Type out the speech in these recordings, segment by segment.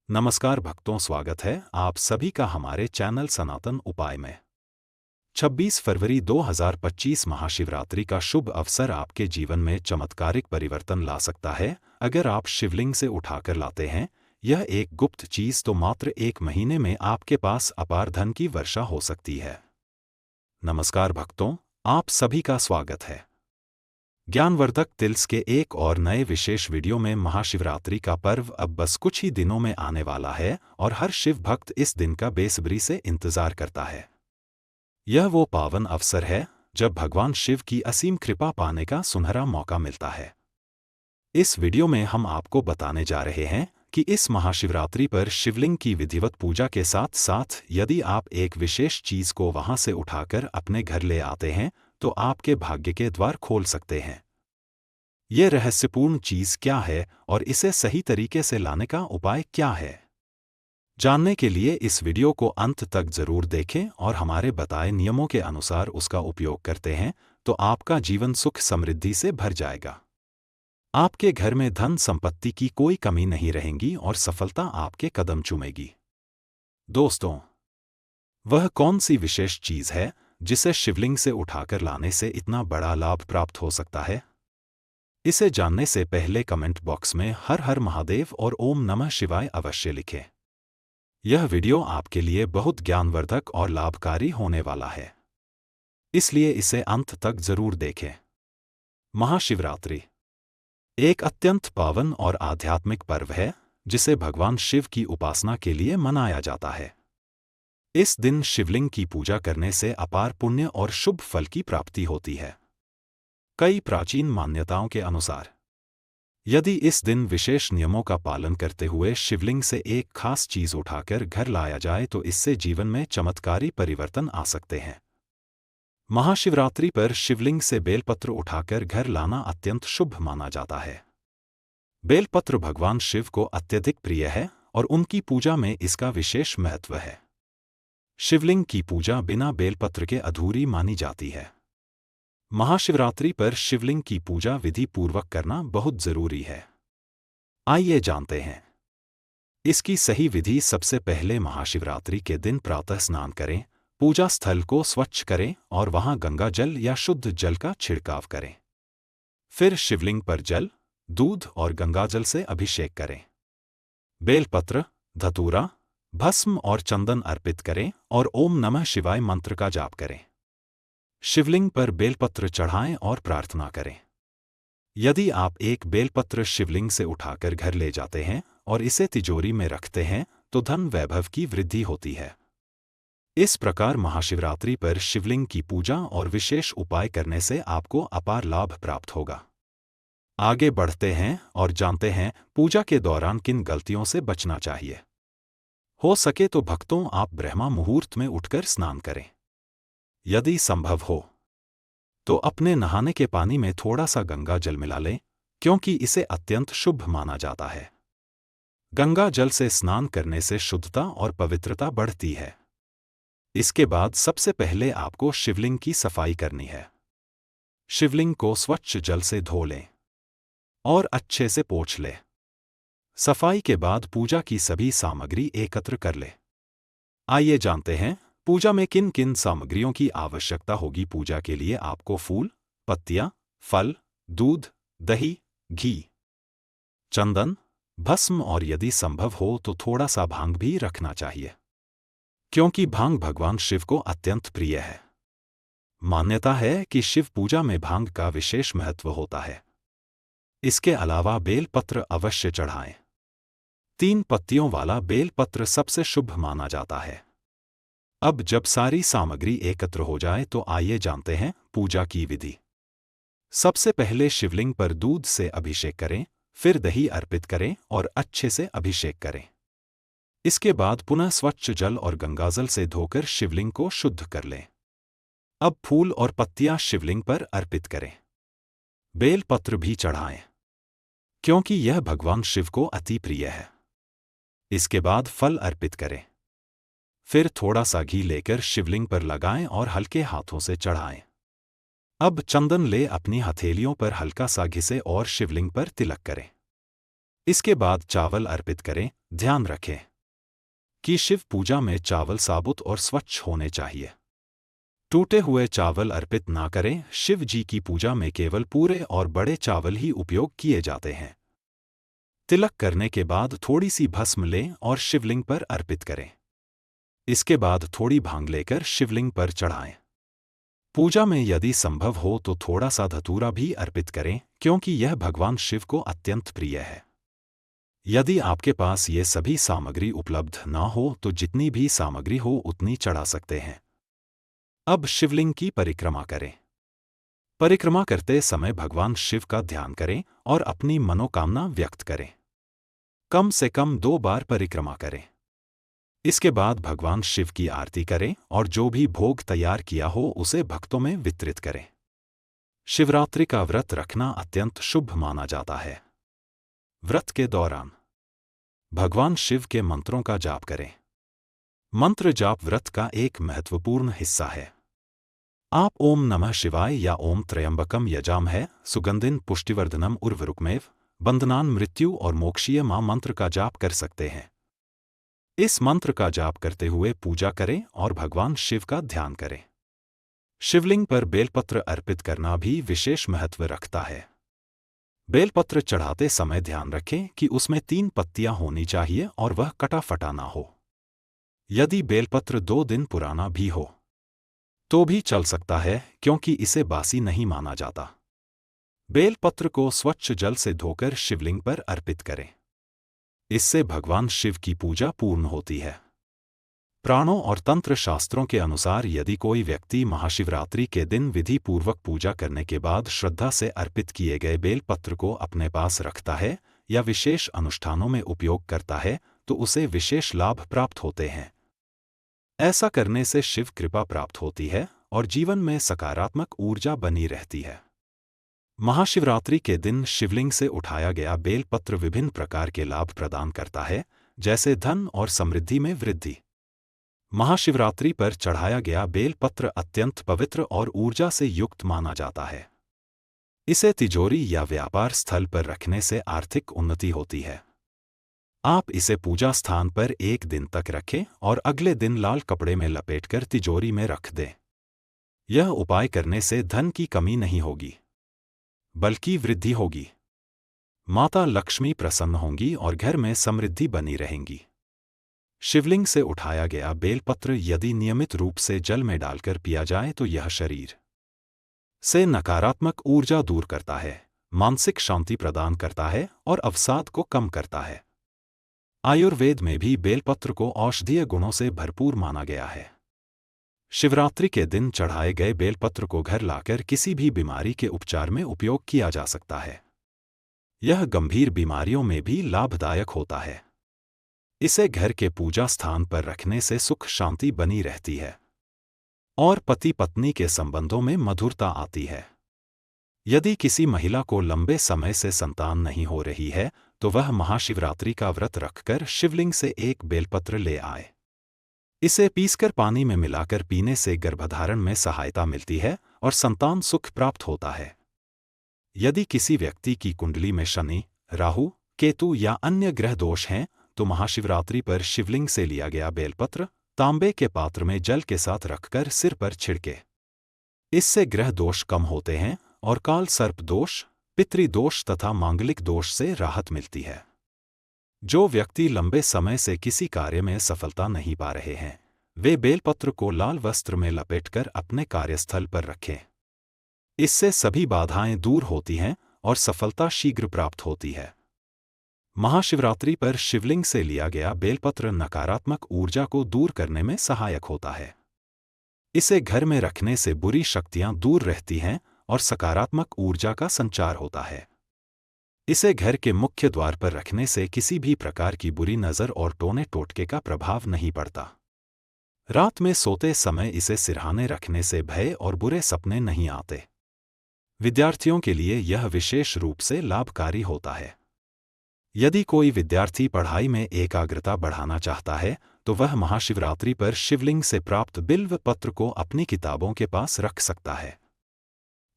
नमस्कार भक्तों, स्वागत है आप सभी का हमारे चैनल सनातन उपाय में। 26 फरवरी 2025 महाशिवरात्रि का शुभ अवसर आपके जीवन में चमत्कारिक परिवर्तन ला सकता है अगर आप शिवलिंग से उठाकर लाते हैं। यह एक गुप्त चीज तो मात्र 1 महीने में आपके पास अपार धन की वर्षा हो सकती है। नमस्कार भक्तों, आप सभी का स्वागत है ज्ञानवर्धक टिल्स के एक और नए विशेष वीडियो में। महाशिवरात्रि का पर्व अब बस कुछ ही दिनों में आने वाला है और हर शिव भक्त इस दिन का बेसब्री से इंतजार करता है। यह वो पावन अवसर है जब भगवान शिव की असीम कृपा पाने का सुनहरा मौका मिलता है। इस वीडियो में हम आपको बताने जा रहे हैं कि इस महाशिवरात्रि पर शिवलिंग की विधिवत पूजा के साथ साथ यदि आप एक विशेष चीज को वहां से उठाकर अपने घर ले आते हैं तो आपके भाग्य के द्वार खोल सकते हैं। ये रहस्यपूर्ण चीज क्या है और इसे सही तरीके से लाने का उपाय क्या है, जानने के लिए इस वीडियो को अंत तक जरूर देखें और हमारे बताए नियमों के अनुसार उसका उपयोग करते हैं तो आपका जीवन सुख समृद्धि से भर जाएगा। आपके घर में धन संपत्ति की कोई कमी नहीं रहेगी और सफलता आपके कदम चूमेगी। दोस्तों, वह कौन सी विशेष चीज है जिसे शिवलिंग से उठाकर लाने से इतना बड़ा लाभ प्राप्त हो सकता है? इसे जानने से पहले कमेंट बॉक्स में हर हर महादेव और ओम नमः शिवाय अवश्य लिखें। यह वीडियो आपके लिए बहुत ज्ञानवर्धक और लाभकारी होने वाला है, इसलिए इसे अंत तक जरूर देखें। महाशिवरात्रि एक अत्यंत पावन और आध्यात्मिक पर्व है जिसे भगवान शिव की उपासना के लिए मनाया जाता है। इस दिन शिवलिंग की पूजा करने से अपार पुण्य और शुभ फल की प्राप्ति होती है। कई प्राचीन मान्यताओं के अनुसार यदि इस दिन विशेष नियमों का पालन करते हुए शिवलिंग से एक खास चीज उठाकर घर लाया जाए तो इससे जीवन में चमत्कारी परिवर्तन आ सकते हैं। महाशिवरात्रि पर शिवलिंग से बेलपत्र उठाकर घर लाना अत्यंत शुभ माना जाता है। बेलपत्र भगवान शिव को अत्यधिक प्रिय है और उनकी पूजा में इसका विशेष महत्व है। शिवलिंग की पूजा बिना बेलपत्र के अधूरी मानी जाती है। महाशिवरात्रि पर शिवलिंग की पूजा विधि पूर्वक करना बहुत जरूरी है। आइए जानते हैं इसकी सही विधि। सबसे पहले महाशिवरात्रि के दिन प्रातः स्नान करें, पूजा स्थल को स्वच्छ करें और वहां गंगा जल या शुद्ध जल का छिड़काव करें। फिर शिवलिंग पर जल, दूध और गंगाजल से अभिषेक करें। बेलपत्र, धतूरा, भस्म और चंदन अर्पित करें और ओम नमः शिवाय मंत्र का जाप करें। शिवलिंग पर बेलपत्र चढ़ाएं और प्रार्थना करें। यदि आप एक बेलपत्र शिवलिंग से उठाकर घर ले जाते हैं और इसे तिजोरी में रखते हैं तो धन वैभव की वृद्धि होती है। इस प्रकार महाशिवरात्रि पर शिवलिंग की पूजा और विशेष उपाय करने से आपको अपार लाभ प्राप्त होगा। आगे बढ़ते हैं और जानते हैं पूजा के दौरान किन गलतियों से बचना चाहिए। हो सके तो भक्तों आप ब्रह्मा मुहूर्त में उठकर स्नान करें। यदि संभव हो तो अपने नहाने के पानी में थोड़ा सा गंगा जल मिला लें, क्योंकि इसे अत्यंत शुभ माना जाता है। गंगा जल से स्नान करने से शुद्धता और पवित्रता बढ़ती है। इसके बाद सबसे पहले आपको शिवलिंग की सफाई करनी है। शिवलिंग को स्वच्छ जल से धो लें और अच्छे से पोंछ लें। सफाई के बाद पूजा की सभी सामग्री एकत्र कर लें। आइए जानते हैं पूजा में किन किन सामग्रियों की आवश्यकता होगी। पूजा के लिए आपको फूल, पत्तियां, फल, दूध, दही, घी, चंदन, भस्म और यदि संभव हो तो थोड़ा सा भांग भी रखना चाहिए, क्योंकि भांग भगवान शिव को अत्यंत प्रिय है। मान्यता है कि शिव पूजा में भांग का विशेष महत्व होता है। इसके अलावा बेलपत्र अवश्य चढ़ाएं। 3 पत्तियों वाला बेलपत्र सबसे शुभ माना जाता है। अब जब सारी सामग्री एकत्र हो जाए तो आइए जानते हैं पूजा की विधि। सबसे पहले शिवलिंग पर दूध से अभिषेक करें, फिर दही अर्पित करें और अच्छे से अभिषेक करें। इसके बाद पुनः स्वच्छ जल और गंगाजल से धोकर शिवलिंग को शुद्ध कर लें। अब फूल और पत्तियां शिवलिंग पर अर्पित करें। बेलपत्र भी चढ़ाएं, क्योंकि यह भगवान शिव को अति प्रिय है। इसके बाद फल अर्पित करें। फिर थोड़ा सा घी लेकर शिवलिंग पर लगाएं और हल्के हाथों से चढ़ाएं। अब चंदन ले अपनी हथेलियों पर हल्का सा घिसे और शिवलिंग पर तिलक करें। इसके बाद चावल अर्पित करें। ध्यान रखें कि शिव पूजा में चावल साबुत और स्वच्छ होने चाहिए। टूटे हुए चावल अर्पित ना करें। शिव जी की पूजा में केवल पूरे और बड़े चावल ही उपयोग किए जाते हैं। तिलक करने के बाद थोड़ी सी भस्म लें और शिवलिंग पर अर्पित करें। इसके बाद थोड़ी भांग लेकर शिवलिंग पर चढ़ाएं। पूजा में यदि संभव हो तो थोड़ा सा धतूरा भी अर्पित करें, क्योंकि यह भगवान शिव को अत्यंत प्रिय है। यदि आपके पास ये सभी सामग्री उपलब्ध ना हो तो जितनी भी सामग्री हो उतनी चढ़ा सकते हैं। अब शिवलिंग की परिक्रमा करें। परिक्रमा करते समय भगवान शिव का ध्यान करें और अपनी मनोकामना व्यक्त करें। कम से कम 2 बार परिक्रमा करें। इसके बाद भगवान शिव की आरती करें और जो भी भोग तैयार किया हो उसे भक्तों में वितरित करें। शिवरात्रि का व्रत रखना अत्यंत शुभ माना जाता है। व्रत के दौरान भगवान शिव के मंत्रों का जाप करें। मंत्र जाप व्रत का एक महत्वपूर्ण हिस्सा है। आप ओम नमः शिवाय या ओम त्र्यंबकम यजामहे सुगंधिन पुष्टिवर्धनम उर्वरुकमेव बंधनान मृत्यु और मोक्षीय मां मंत्र का जाप कर सकते हैं। इस मंत्र का जाप करते हुए पूजा करें और भगवान शिव का ध्यान करें। शिवलिंग पर बेलपत्र अर्पित करना भी विशेष महत्व रखता है। बेलपत्र चढ़ाते समय ध्यान रखें कि उसमें 3 पत्तियां होनी चाहिए और वह कटा फटा ना हो। यदि बेलपत्र 2 दिन पुराना भी हो तो भी चल सकता है, क्योंकि इसे बासी नहीं माना जाता। बेलपत्र को स्वच्छ जल से धोकर शिवलिंग पर अर्पित करें। इससे भगवान शिव की पूजा पूर्ण होती है। प्राणों और तंत्र शास्त्रों के अनुसार यदि कोई व्यक्ति महाशिवरात्रि के दिन विधि पूर्वक पूजा करने के बाद श्रद्धा से अर्पित किए गए बेलपत्र को अपने पास रखता है या विशेष अनुष्ठानों में उपयोग करता है तो उसे विशेष लाभ प्राप्त होते हैं। ऐसा करने से शिव कृपा प्राप्त होती है और जीवन में सकारात्मक ऊर्जा बनी रहती है। महाशिवरात्रि के दिन शिवलिंग से उठाया गया बेलपत्र विभिन्न प्रकार के लाभ प्रदान करता है, जैसे धन और समृद्धि में वृद्धि। महाशिवरात्रि पर चढ़ाया गया बेलपत्र अत्यंत पवित्र और ऊर्जा से युक्त माना जाता है। इसे तिजोरी या व्यापार स्थल पर रखने से आर्थिक उन्नति होती है। आप इसे पूजा स्थान पर 1 दिन तक रखें और अगले दिन लाल कपड़े में लपेटकर तिजोरी में रख दें। यह उपाय करने से धन की कमी नहीं होगी, बल्कि वृद्धि होगी। माता लक्ष्मी प्रसन्न होंगी और घर में समृद्धि बनी रहेंगी। शिवलिंग से उठाया गया बेलपत्र यदि नियमित रूप से जल में डालकर पिया जाए तो यह शरीर से नकारात्मक ऊर्जा दूर करता है, मानसिक शांति प्रदान करता है और अवसाद को कम करता है। आयुर्वेद में भी बेलपत्र को औषधीय गुणों से भरपूर माना गया है। शिवरात्रि के दिन चढ़ाए गए बेलपत्र को घर लाकर किसी भी बीमारी के उपचार में उपयोग किया जा सकता है। यह गंभीर बीमारियों में भी लाभदायक होता है। इसे घर के पूजा स्थान पर रखने से सुख शांति बनी रहती है और पति पत्नी के संबंधों में मधुरता आती है। यदि किसी महिला को लंबे समय से संतान नहीं हो रही है तो वह महाशिवरात्रि का व्रत रखकर शिवलिंग से 1 बेलपत्र ले आए। इसे पीसकर पानी में मिलाकर पीने से गर्भधारण में सहायता मिलती है और संतान सुख प्राप्त होता है। यदि किसी व्यक्ति की कुंडली में शनि, राहु, केतु या अन्य ग्रह दोष हैं तो महाशिवरात्रि पर शिवलिंग से लिया गया बेलपत्र तांबे के पात्र में जल के साथ रखकर सिर पर छिड़के। इससे ग्रह दोष कम होते हैं और काल सर्प दोष, पितृदोष तथा मांगलिक दोष से राहत मिलती है। जो व्यक्ति लंबे समय से किसी कार्य में सफलता नहीं पा रहे हैं, वे बेलपत्र को लाल वस्त्र में लपेटकर अपने कार्यस्थल पर रखें। इससे सभी बाधाएं दूर होती हैं और सफलता शीघ्र प्राप्त होती है। महाशिवरात्रि पर शिवलिंग से लिया गया बेलपत्र नकारात्मक ऊर्जा को दूर करने में सहायक होता है। इसे घर में रखने से बुरी शक्तियां दूर रहती हैं और सकारात्मक ऊर्जा का संचार होता है। इसे घर के मुख्य द्वार पर रखने से किसी भी प्रकार की बुरी नज़र और टोने टोटके का प्रभाव नहीं पड़ता। रात में सोते समय इसे सिरहाने रखने से भय और बुरे सपने नहीं आते। विद्यार्थियों के लिए यह विशेष रूप से लाभकारी होता है। यदि कोई विद्यार्थी पढ़ाई में एकाग्रता बढ़ाना चाहता है तो वह महाशिवरात्रि पर शिवलिंग से प्राप्त बिल्व पत्र को अपनी किताबों के पास रख सकता है।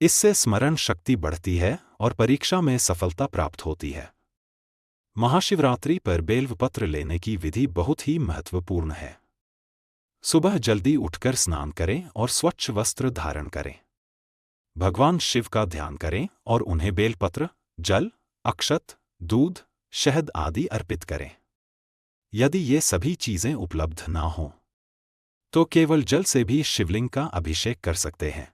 इससे स्मरण शक्ति बढ़ती है और परीक्षा में सफलता प्राप्त होती है। महाशिवरात्रि पर बेलपत्र लेने की विधि बहुत ही महत्वपूर्ण है। सुबह जल्दी उठकर स्नान करें और स्वच्छ वस्त्र धारण करें। भगवान शिव का ध्यान करें और उन्हें बेलपत्र, जल, अक्षत, दूध, शहद आदि अर्पित करें। यदि ये सभी चीजें उपलब्ध ना हों तो केवल जल से भी शिवलिंग का अभिषेक कर सकते हैं।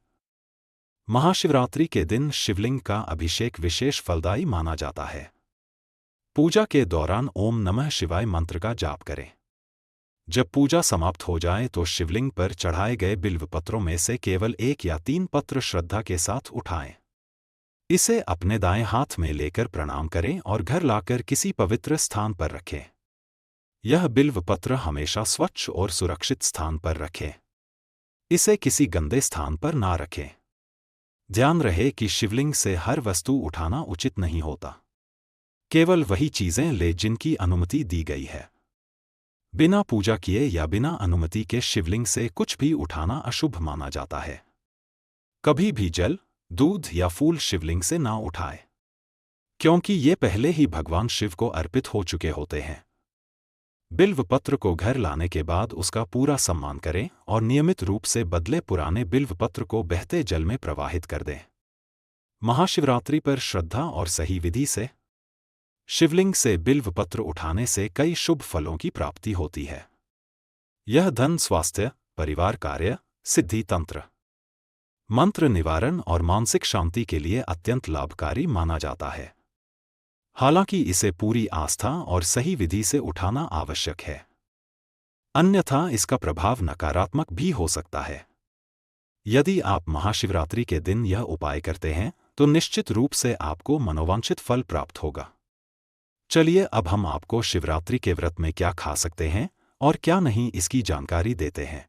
महाशिवरात्रि के दिन शिवलिंग का अभिषेक विशेष फलदायी माना जाता है। पूजा के दौरान ओम नमः शिवाय मंत्र का जाप करें। जब पूजा समाप्त हो जाए तो शिवलिंग पर चढ़ाए गए बिल्वपत्रों में से केवल 1 या 3 पत्र श्रद्धा के साथ उठाएं। इसे अपने दाएं हाथ में लेकर प्रणाम करें और घर लाकर किसी पवित्र स्थान पर रखें। यह बिल्वपत्र हमेशा स्वच्छ और सुरक्षित स्थान पर रखें। इसे किसी गंदे स्थान पर ना रखें। ध्यान रहे कि शिवलिंग से हर वस्तु उठाना उचित नहीं होता। केवल वही चीजें ले जिनकी अनुमति दी गई है। बिना पूजा किए या बिना अनुमति के शिवलिंग से कुछ भी उठाना अशुभ माना जाता है। कभी भी जल, दूध या फूल शिवलिंग से ना उठाएं, क्योंकि ये पहले ही भगवान शिव को अर्पित हो चुके होते हैं। बिल्वपत्र को घर लाने के बाद उसका पूरा सम्मान करें और नियमित रूप से बदले पुराने बिल्वपत्र को बहते जल में प्रवाहित कर दें। महाशिवरात्रि पर श्रद्धा और सही विधि से शिवलिंग से बिल्वपत्र उठाने से कई शुभ फलों की प्राप्ति होती है। यह धन, स्वास्थ्य, परिवार, कार्य, सिद्धि, तंत्र, मंत्र निवारण और मानसिक शांति के लिए अत्यंत लाभकारी माना जाता है। हालांकि इसे पूरी आस्था और सही विधि से उठाना आवश्यक है, अन्यथा इसका प्रभाव नकारात्मक भी हो सकता है। यदि आप महाशिवरात्रि के दिन यह उपाय करते हैं तो निश्चित रूप से आपको मनोवांछित फल प्राप्त होगा। चलिए अब हम आपको शिवरात्रि के व्रत में क्या खा सकते हैं और क्या नहीं इसकी जानकारी देते हैं।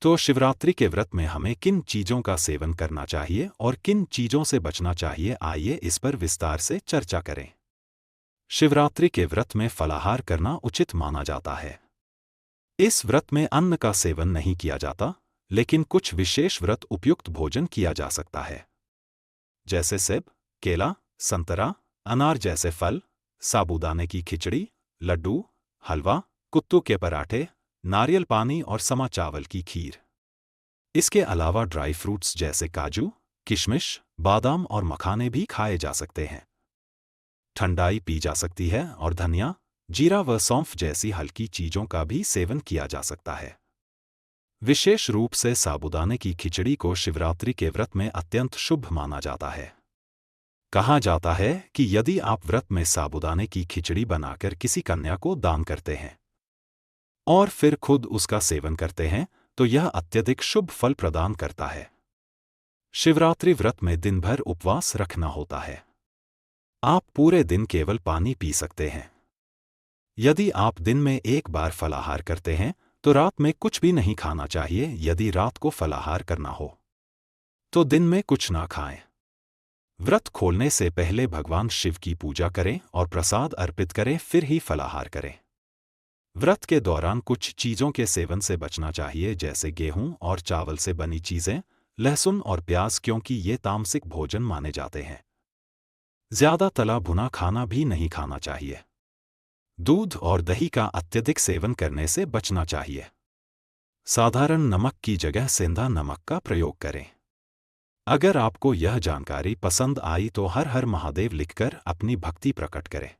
तो शिवरात्रि के व्रत में हमें किन चीजों का सेवन करना चाहिए और किन चीजों से बचना चाहिए, आइए इस पर विस्तार से चर्चा करें। शिवरात्रि के व्रत में फलाहार करना उचित माना जाता है। इस व्रत में अन्न का सेवन नहीं किया जाता, लेकिन कुछ विशेष व्रत उपयुक्त भोजन किया जा सकता है, जैसे सेब, केला, संतरा, अनार जैसे फल, साबूदाने की खिचड़ी, लड्डू, हलवा, कुत्तू के पराठे, नारियल पानी और समा चावल की खीर। इसके अलावा ड्राई फ्रूट्स जैसे काजू, किशमिश, बादाम और मखाने भी खाए जा सकते हैं। ठंडाई पी जा सकती है और धनिया, जीरा व सौंफ जैसी हल्की चीजों का भी सेवन किया जा सकता है। विशेष रूप से साबूदाने की खिचड़ी को शिवरात्रि के व्रत में अत्यंत शुभ माना जाता है। कहा जाता है कि यदि आप व्रत में साबूदाने की खिचड़ी बनाकर किसी कन्या को दान करते हैं और फिर खुद उसका सेवन करते हैं तो यह अत्यधिक शुभ फल प्रदान करता है। शिवरात्रि व्रत में दिन भर उपवास रखना होता है। आप पूरे दिन केवल पानी पी सकते हैं। यदि आप दिन में एक बार फलाहार करते हैं तो रात में कुछ भी नहीं खाना चाहिए। यदि रात को फलाहार करना हो तो दिन में कुछ ना खाएं। व्रत खोलने से पहले भगवान शिव की पूजा करें और प्रसाद अर्पित करें, फिर ही फलाहार करें। व्रत के दौरान कुछ चीजों के सेवन से बचना चाहिए, जैसे गेहूं और चावल से बनी चीजें, लहसुन और प्याज, क्योंकि ये तामसिक भोजन माने जाते हैं। ज्यादा तला भुना खाना भी नहीं खाना चाहिए। दूध और दही का अत्यधिक सेवन करने से बचना चाहिए। साधारण नमक की जगह सेंधा नमक का प्रयोग करें। अगर आपको यह जानकारी पसंद आई तो हर हर महादेव लिखकर अपनी भक्ति प्रकट करें।